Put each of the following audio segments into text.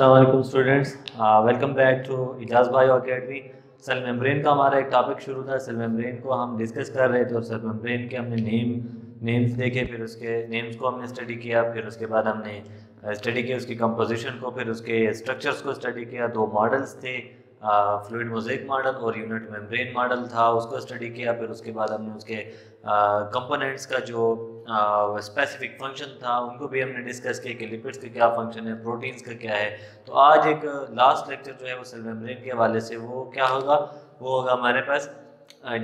अस्सलाम वालेकुम students, welcome back to Ijaz bio academy. Cell membrane का हमारा एक टॉपिक शुरू था। सेल मेम्ब्रेन को हम डिस्कस कर रहे थे और सेल मेम्ब्रेन के हमने नेम्स देखे, फिर उसके नेम्स को हमने स्टडी किया, फिर उसके बाद हमने स्टडी किया उसकी कंपोजिशन को, फिर उसके स्ट्रक्चर्स को स्टडी किया। दो मॉडल्स थे, फ्लूइड मोज़ेक मॉडल और यूनिट मेम्ब्रेन मॉडल था, उसको स्टडी किया। फिर उसके बाद हमने उसके कंपोनेंट्स का जो स्पेसिफिक फंक्शन था उनको भी हमने डिस्कस किया कि लिपिड्स का क्या फंक्शन है, प्रोटीन्स का क्या है। तो आज एक लास्ट लेक्चर जो है वो सेल मेम्ब्रेन के हवाले से वो क्या होगा, वो होगा हमारे पास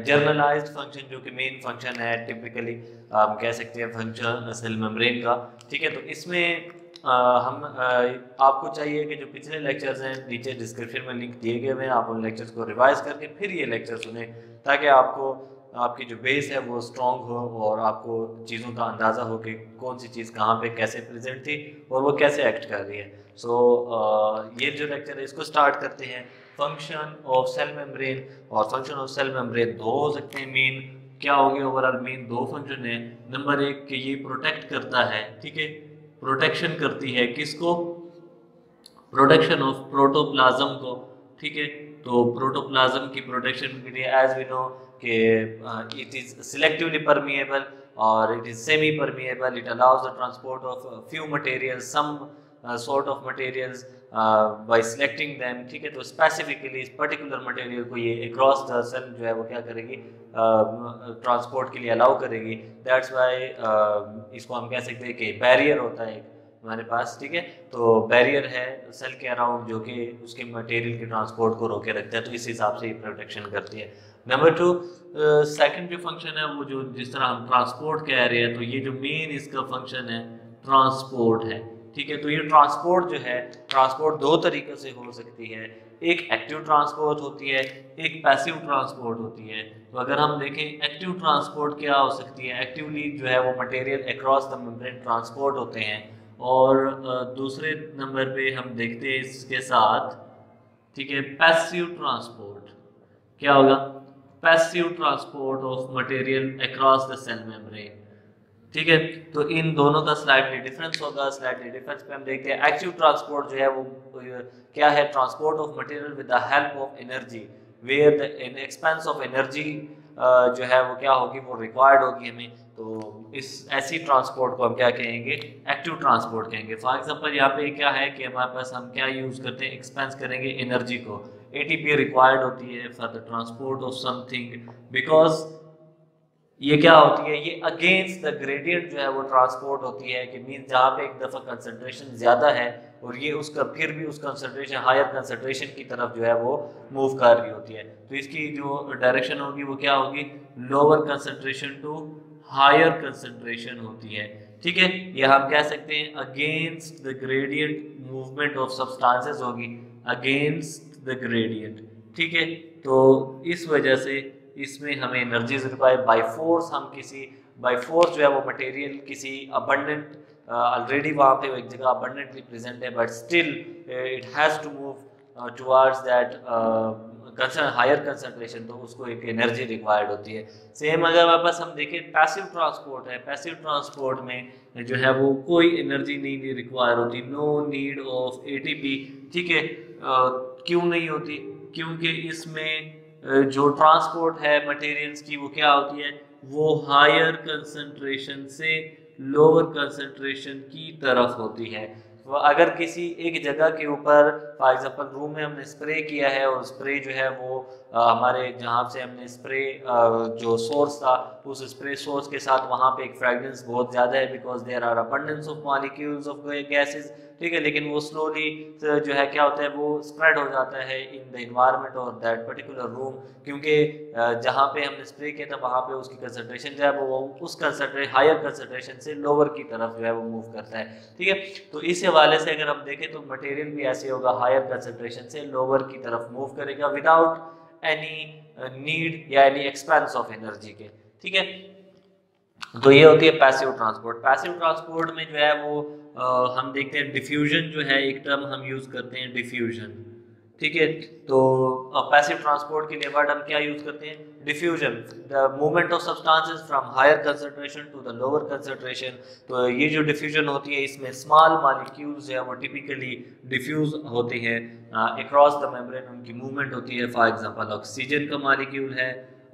जर्नलाइज्ड फंक्शन, जो कि मेन फंक्शन है टिपिकली हम कह सकते हैं फंक्शन सेल मेम्ब्रेन का। ठीक है, तो इसमें आपको चाहिए कि जो पिछले लेक्चर्स हैं नीचे डिस्क्रिप्शन में लिंक दिए गए हुए हैं, आप उन लेक्चर्स को रिवाइज करके फिर ये लेक्चर सुने, ताकि आपकी जो बेस है वो स्ट्रॉन्ग हो और आपको चीज़ों का अंदाज़ा हो कि कौन सी चीज़ कहाँ पे कैसे प्रेजेंट थी और वो कैसे एक्ट कर रही है। ये जो लेक्चर है इसको स्टार्ट करते हैं। फंक्शन ऑफ सेल मेम्ब्रेन, और फंक्शन ऑफ सेल मेम्ब्रेन दो हो सकते हैं मेन। क्या हो गया ओवरऑल मेन दो फंक्शन है। नंबर एक कि ये प्रोटेक्ट करता है, ठीक है, प्रोटेक्शन करती है किसको, प्रोटेक्शन ऑफ प्रोटोप्लाज्म को। ठीक है, तो प्रोटोप्लाज्म की प्रोटेक्शन के लिए एज वी नो कि इट इज सिलेक्टिवली परमिएबल और it is semi permeable, it allows the transport of few materials, some sort of materials by selecting them. ठीक है, तो स्पेसिफिकली इस पर्टिकुलर मटेरियल को ये अक्रॉस द सेल जो है वो क्या करेगी, ट्रांसपोर्ट के लिए अलाउ करेगी। दैट्स वाई इसको हम कह सकते हैं कि बैरियर होता है हमारे पास। ठीक है, तो बैरियर है सेल के अराउंड जो कि उसके मटेरियल के ट्रांसपोर्ट को रोके रखता है, तो इस हिसाब से ये प्रोटेक्शन करती है। नंबर टू, सेकंड जो फंक्शन है वो जो जिस तरह हम ट्रांसपोर्ट कह रहे हैं, तो ये जो मेन इसका फंक्शन है ट्रांसपोर्ट है। ठीक है, तो ये ट्रांसपोर्ट जो है, ट्रांसपोर्ट दो तरीके से हो सकती है, एक एक्टिव ट्रांसपोर्ट होती है, एक पैसिव ट्रांसपोर्ट होती है। तो अगर हम देखें एक्टिव ट्रांसपोर्ट क्या हो सकती है, एक्टिवली जो है वो material across the membrane transport होते हैं। और दूसरे नंबर पे हम देखते हैं इसके साथ, ठीक है, पैसिव ट्रांसपोर्ट क्या होगा, passive transport of material across the cell membrane. ठीक है, तो इन दोनों का स्लाइटली डिफरेंस होगा। स्लाइटली डिफरेंस पे हम देखते हैं एक्टिव ट्रांसपोर्ट जो है वो क्या है, transport of material with the help of energy, where the expense of energy जो है वो क्या होगी, वो रिक्वायर्ड होगी हमें। तो इस ऐसी ट्रांसपोर्ट को हम क्या कहेंगे, एक्टिव ट्रांसपोर्ट कहेंगे। फॉर एग्जांपल यहाँ पे क्या है कि हमारे पास हम क्या यूज करते हैं, एक्सपेंस करेंगे एनर्जी को। एटीपी रिक्वायर्ड होती है for the transport of something, because ये क्या होती है, ये अगेंस्ट द ग्रेडियंट जो है वो ट्रांसपोर्ट होती है, कि मीन जहाँ पे एक दफ़ा कंसंट्रेशन ज़्यादा है और ये उसका फिर भी उस कंसंट्रेशन हायर कंसंट्रेशन की तरफ जो है वो मूव कर रही होती है, तो इसकी जो डायरेक्शन होगी वो क्या होगी, lower concentration to higher concentration होती है। ठीक है, ये हम कह सकते हैं against the gradient movement of substances होगी, अगेंस्ट द ग्रेडियंट। ठीक है, तो इस वजह से इसमें हमें एनर्जी रिक्वायर बाय फोर्स, हम किसी बाय फोर्स जो है वो मटेरियल किसी अबंडेंट ऑलरेडी वहाँ पे एक जगह अबंडेंटली प्रेजेंट है, but still it has to move towards that higher concentration, तो उसको एक एनर्जी रिक्वायर्ड होती है। सेम अगर हमारे पास हम देखें पैसिव ट्रांसपोर्ट है, पैसिव ट्रांसपोर्ट में जो है वो कोई एनर्जी नहीं रिक्वायर होती, नो नीड ऑफ एटीपी। ठीक है, क्यों नहीं होती, क्योंकि इसमें जो ट्रांसपोर्ट है मटेरियल्स की वो क्या होती है, वो हायर कंसंट्रेशन से लोअर कंसंट्रेशन की तरफ होती है। तो अगर किसी एक जगह के ऊपर फॉर एग्जांपल रूम में हमने स्प्रे किया है और स्प्रे जो है वो हमारे जहाँ से हमने स्प्रे जो सोर्स था उस स्प्रे सोर्स के साथ वहाँ पे एक फ्रेगरेंस बहुत ज़्यादा है, because there are abundance of molecules of gases. ठीक है, लेकिन वो स्लोली जो है क्या होता है, वो स्प्रेड हो जाता है इन द इन्वायरमेंट और दैट पर्टिकुलर रूम, क्योंकि जहाँ पे हमने स्प्रे किया था वहाँ पे उसकी कंसंट्रेशन जो है वो उस कंसंट्रेशन हायर कंसंट्रेशन से लोअर की तरफ जो है वो मूव करता है। ठीक है, तो इस हवाले से अगर हम देखें तो मटेरियल भी ऐसे होगा, हायर कंसंट्रेशन से लोअर की तरफ मूव करेगा विदाउट एनी नीड या एनी एक्सपेंस ऑफ एनर्जी के। ठीक है, तो ये होती है पैसिव ट्रांसपोर्ट। पैसिव ट्रांसपोर्ट में जो है वो हम देखते हैं डिफ्यूजन जो है, एक टर्म हम यूज करते हैं डिफ्यूजन। ठीक है। तो पैसिव ट्रांसपोर्ट के लिए वर्ड हम क्या यूज करते हैं, diffusion, the movement of substances from higher concentration to the lower concentration. तो ये जो डिफ्यूजन होती है इसमें स्मॉल मॉलिक्यूल्स है वो टिपिकली डिफ्यूज होते हैं अक्रॉस द मेम्ब्रेन, उनकी मूवमेंट होती है। फॉर एग्जांपल ऑक्सीजन का मॉलिक्यूल है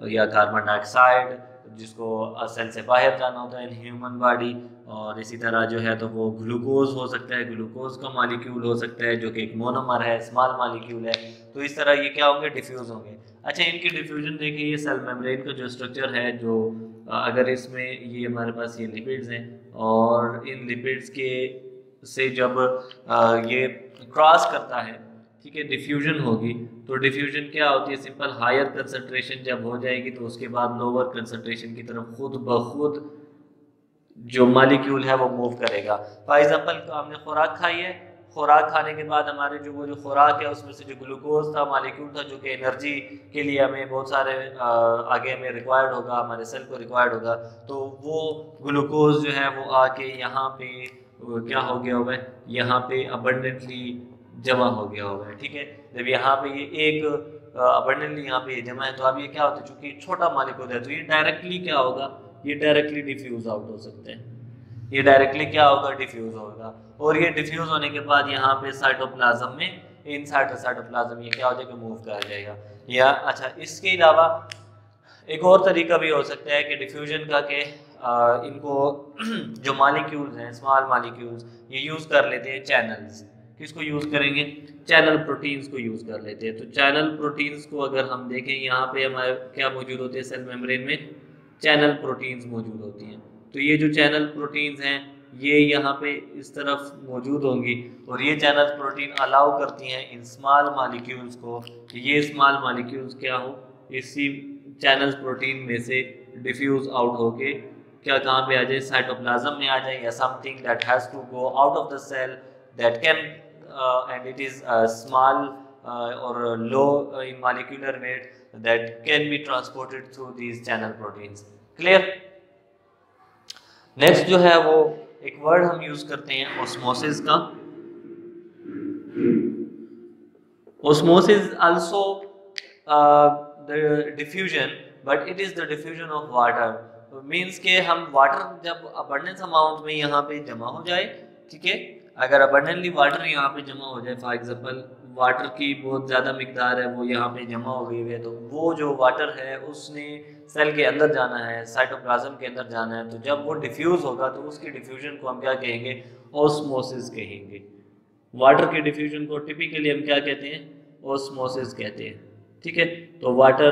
या कार्बन डाइऑक्साइड जिसको सेल से बाहर जाना होता है इन ह्यूमन बॉडी, और इसी तरह जो है तो वो ग्लूकोज हो सकता है, ग्लूकोज का मॉलिक्यूल हो सकता है जो कि एक मोनोमर है, स्मॉल मॉलिक्यूल है। तो इस तरह ये क्या होंगे, डिफ्यूज होंगे। अच्छा, इनकी डिफ्यूजन देखिए, ये सेल मेम्ब्रेन का जो स्ट्रक्चर है, जो अगर इसमें ये हमारे पास ये लिपिड्स हैं और इन लिपिड्स के से जब ये क्रॉस करता है, ठीक है, डिफ्यूजन होगी। तो डिफ्यूजन क्या होती है, सिंपल हायर कंसंट्रेशन जब हो जाएगी तो उसके बाद लोअर कंसंट्रेशन की तरफ खुद ब खुद जो मॉलिक्यूल है वो मूव करेगा। फॉर एग्जांपल हमने खुराक खाई है, खुराक खाने के बाद हमारे जो खुराक है उसमें से जो ग्लूकोज था, मॉलिक्यूल था जो कि एनर्जी के लिए हमें बहुत सारे आगे हमें रिक्वायर्ड होगा, हमारे सेल को रिक्वायर्ड होगा, तो वो ग्लूकोज जो है वो आके यहाँ पे क्या हो गया हुआ है, यहाँ पे अबंडेंटली जमा हो गया हुआ है। ठीक है, जब यहाँ पे ये एक अबंडेंटली यहाँ पे जमा है तो अब ये क्या होता है, चूंकि छोटा मॉलिक्यूल है तो ये डायरेक्टली क्या होगा, ये डायरेक्टली डिफ्यूज आउट हो सकते हैं, ये डायरेक्टली क्या होगा, डिफ्यूज होगा। और ये डिफ्यूज होने के बाद यहाँ पे साइटोप्लाज्म में, इन साइटोप्लाज्म ये क्या हो जाएगा, मूव कर जाएगा। या अच्छा, इसके अलावा एक और तरीका भी हो सकता है कि डिफ्यूजन का के इनको जो मॉलिक्यूल्स हैं, स्मॉल मॉलिक्यूल्स, ये यूज कर लेते हैं चैनल्स। किसको यूज करेंगे, चैनल प्रोटीन्स को यूज कर लेते हैं। तो चैनल प्रोटीन्स को अगर हम देखें, यहाँ पे हमारे क्या मौजूद होते हैं, सेल मेम्ब्रेन में चैनल प्रोटीन्स मौजूद होती हैं। तो ये जो चैनल प्रोटीन्स हैं ये यहाँ पे इस तरफ मौजूद होंगी, और ये चैनल प्रोटीन अलाउ करती हैं इन स्मॉल मॉलिक्यूल्स को कि ये स्मॉल मॉलिक्यूल्स क्या हो, इसी चैनल प्रोटीन में से डिफ्यूज आउट होके क्या कहाँ पे आ जाए, साइटोप्लाज्म में आ जाए, या something that has to go out of the cell that can and it is small or low in molecular weight that can be transported through these channel proteins. Clear? Next जो है वो एक word हम use करते हैं osmosis का। Osmosis also the diffusion, but it is the diffusion of water. Means के हम वाटर जब अबंडेंस अमाउंट में यहाँ पे जमा हो जाए, ठीक है, अगर अबंडेंटली वाटर यहाँ पे जमा हो जाए, फॉर एग्जांपल वाटर की बहुत ज़्यादा मिकदार है वो यहाँ पे जमा हो गई है, तो वो जो वाटर है उसने सेल के अंदर जाना है, साइटोप्लाज्म के अंदर जाना है। तो जब वो डिफ्यूज़ होगा तो उसकी डिफ्यूजन को हम क्या कहेंगे, ऑस्मोसिस कहेंगे। वाटर के डिफ्यूजन को टिपिकली हम क्या कहते हैं, ऑस्मोसिस कहते हैं। ठीक है, तो वाटर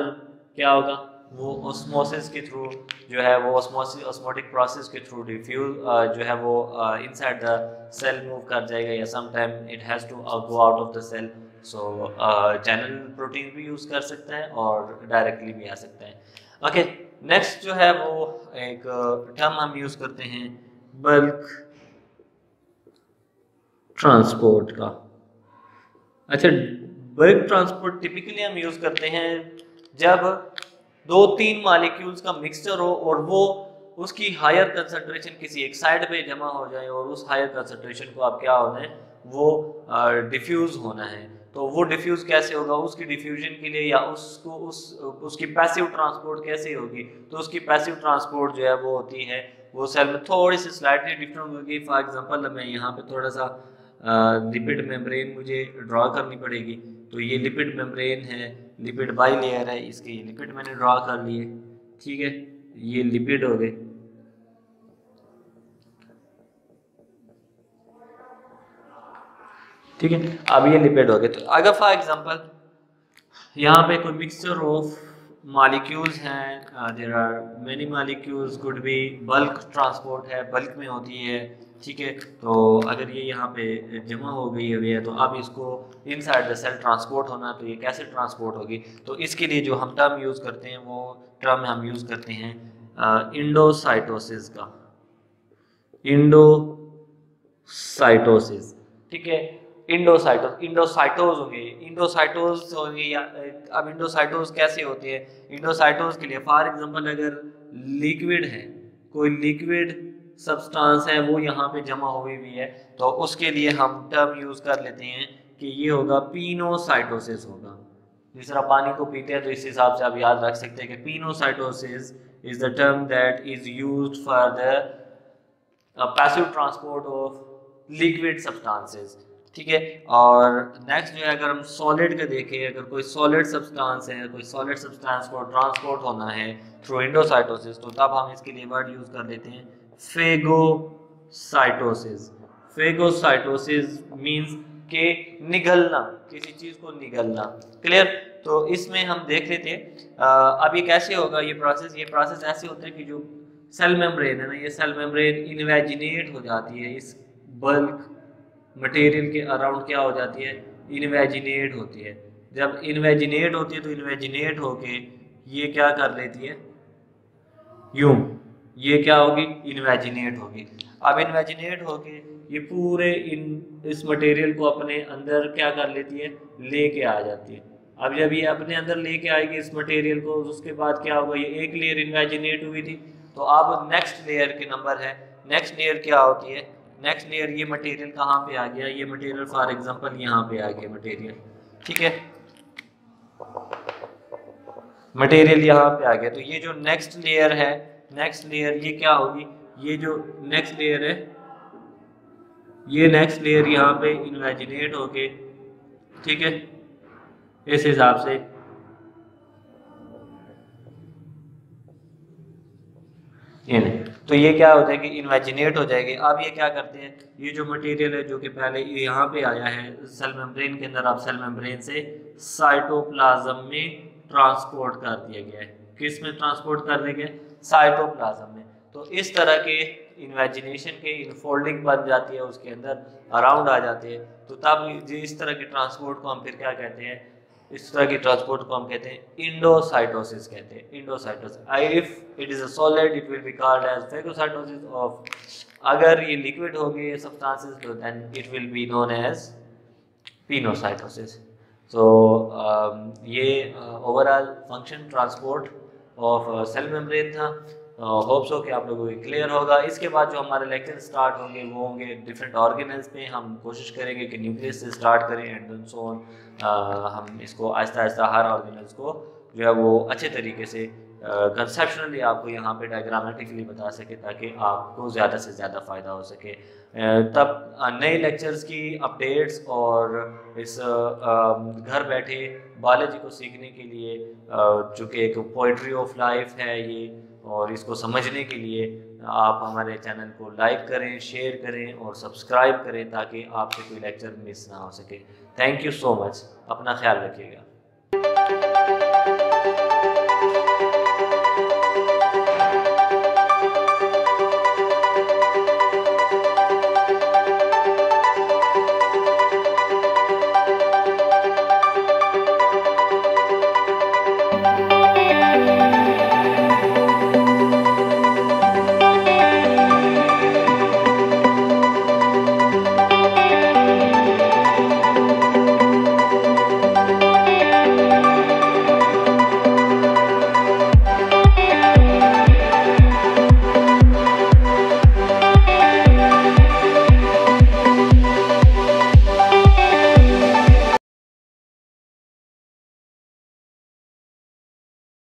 क्या होगा, वो ऑस्मोसिस के थ्रू जो है वो ऑस्मोटिक प्रोसेस के थ्रू डिफ्यूज जो है वो इनसाइड द सेल मूव कर जाएगा, या some time it has to go out of the cell. So channel protein भी यूज़ कर सकता है और डायरेक्टली भी आ सकता है। ओके, नेक्स्ट जो है वो एक टर्म हम यूज़ करते हैं बल्क ट्रांसपोर्ट का। अच्छा, बल्क ट्रांसपोर्ट टिपिकली हम यूज़ करते हैं जब 2-3 मॉलिक्यूल्स का मिक्सचर हो और वो उसकी हायर कंसंट्रेशन किसी एक साइड पे जमा हो जाए, और उस हायर कंसंट्रेशन को आप क्या होना है, वो डिफ्यूज होना है। तो वो डिफ्यूज कैसे होगा, उसकी डिफ्यूजन के लिए या उसको उसकी पैसिव ट्रांसपोर्ट कैसे होगी, तो उसकी पैसिव ट्रांसपोर्ट जो है वो होती है, वो सेल में थोड़ी सी स्लाइटली डिफरेंट होगी। फॉर एग्जांपल मैं यहाँ पे थोड़ा सा लिपिड मेम्ब्रेन मुझे ड्रॉ करनी पड़ेगी। तो ये लिपिड मेम्ब्रेन है, लिपिड बाई लेयर है, इसके ये लिपिड मैंने ड्रॉ कर लिए, ठीक है, ये लिपिड हो गए। ठीक है, अब ये लिपिड हो गए। तो अगर फॉर एग्जांपल यहाँ पे कोई मिक्सचर ऑफ मॉलिक्यूल्स हैं, there are many molecules, could be bulk transport है, बल्क में होती है, ठीक है। तो अगर ये यहाँ पे जमा हो गई है तो अब इसको इनसाइड द सेल ट्रांसपोर्ट होना, तो ये कैसे ट्रांसपोर्ट होगी, तो इसके लिए जो हम टर्म यूज़ करते हैं वो टर्म हम यूज़ करते हैं इंडोसाइटोसिस का, इंडोसाइटोसिस। ठीक है, इंडोसाइटोज होंगे या अब इंडोसाइटोज कैसे होते हैं, इंडोसाइटोज के लिए फॉर एग्जांपल अगर लिक्विड है, कोई लिक्विड सब्सटेंस है वो यहाँ पे जमा हुई है, तो उसके लिए हम टर्म यूज कर लेते हैं कि ये होगा पिनोसाइटोसिस होगा। जिस तरह पानी को पीते हैं तो इस हिसाब से आप याद रख सकते हैं कि pinocytosis is the term that is used for the passive transport of liquid substances. ठीक है, और नेक्स्ट जो है अगर हम सॉलिड का देखें, अगर कोई सॉलिड सब्सटेंस है, कोई सॉलिड सब्सटेंस को ट्रांसपोर्ट होना है थ्रू एंडोसाइटोसिस, तो तब हम इसके लिए वर्ड यूज कर लेते हैं फेगोसाइटोसिस। फेगोसाइटोसिस मींस के निगलना, किसी चीज को निगलना। क्लियर? तो इसमें हम देख लेते हैं अब ये कैसे होगा ये प्रोसेस ऐसे होता है कि जो सेल मेम्ब्रेन है ना, ये सेल मेम्ब्रेन इनवेजिनेट हो जाती है, इस बल्क मटेरियल के अराउंड क्या हो जाती है, इनवेजिनेट होती है। जब इनवेजिनेट होती है तो इनवेजिनेट होके ये क्या कर लेती है, यूं, ये क्या होगी, इनवेजिनेट होगी। अब इनवेजिनेट होके ये पूरे इस मटेरियल को अपने अंदर क्या कर लेती है, लेके आ जाती है। अब जब ये अपने अंदर लेके आएगी इस मटेरियल को, उसके बाद क्या होगा, ये एक लेयर इनवेजिनेट हुई थी, तो अब नेक्स्ट लेयर के नंबर है, नेक्स्ट लेयर क्या होती है, नेक्स्ट लेयर ये मटेरियल कहाँ पे आ गया, ये मटेरियल फॉर एग्जांपल यहाँ पे आ गया मटेरियल। ठीक है, मटेरियल यहाँ पे आ गया, तो ये जो नेक्स्ट लेयर है, नेक्स्ट लेयर ये क्या होगी, ये जो नेक्स्ट लेयर है, ये नेक्स्ट लेयर यहाँ पे इनवेजिनेट होके, ठीक है, इस हिसाब से ये नहीं, तो ये क्या हो जाएगी, इन्वेजिनेट हो जाएगी। अब ये क्या करते हैं, ये जो मटेरियल है जो कि पहले यहाँ पे आया है सेल मेम्ब्रेन के अंदर, अब सेल मेम्ब्रेन से साइटोप्लाज्म में ट्रांसपोर्ट कर दिया गया है। किस में ट्रांसपोर्ट कर दिया गया, साइटोप्लाज्म में। तो इस तरह के इन्वेजिनेशन के इनफोल्डिंग बन जाती है, उसके अंदर अराउंड आ जाते हैं। तो तब इस तरह के ट्रांसपोर्ट को हम फिर क्या कहते हैं, इस तरह की ट्रांसपोर्ट को हम कहते हैं इंडोसाइटोसिस कहते हैं, endocytosis. If it is a solid it will be called as phagocytosis of, अगर ये लिक्विड हो गए सब्सटेंसेस तो then it will be known as pinocytosis. So ये overall function transport of cell membrane था। होप सो कि आप लोगों को क्लियर होगा। इसके बाद जो हमारे लेक्चर स्टार्ट होंगे वो होंगे डिफरेंट ऑर्गेनल्स पे। हम कोशिश करेंगे कि न्यूक्लियस से स्टार्ट करें एंड सो ऑन, हम इसको आहिस्ता आहिस्ता हर ऑर्गेनल्स को जो है वो अच्छे तरीके से कंसेप्शनली आपको यहाँ पे डायग्रामेटिकली बता सके, ताकि आपको ज़्यादा से ज़्यादा फ़ायदा हो सके। तब नए लेक्चर्स की अपडेट्स और इस घर बैठे बायोलॉजी को सीखने के लिए, चूँकि एक पोइट्री ऑफ लाइफ है ये, और इसको समझने के लिए आप हमारे चैनल को लाइक करें, शेयर करें और सब्सक्राइब करें, ताकि आपसे कोई लेक्चर मिस ना हो सके। थैंक यू सो मच, अपना ख्याल रखिएगा।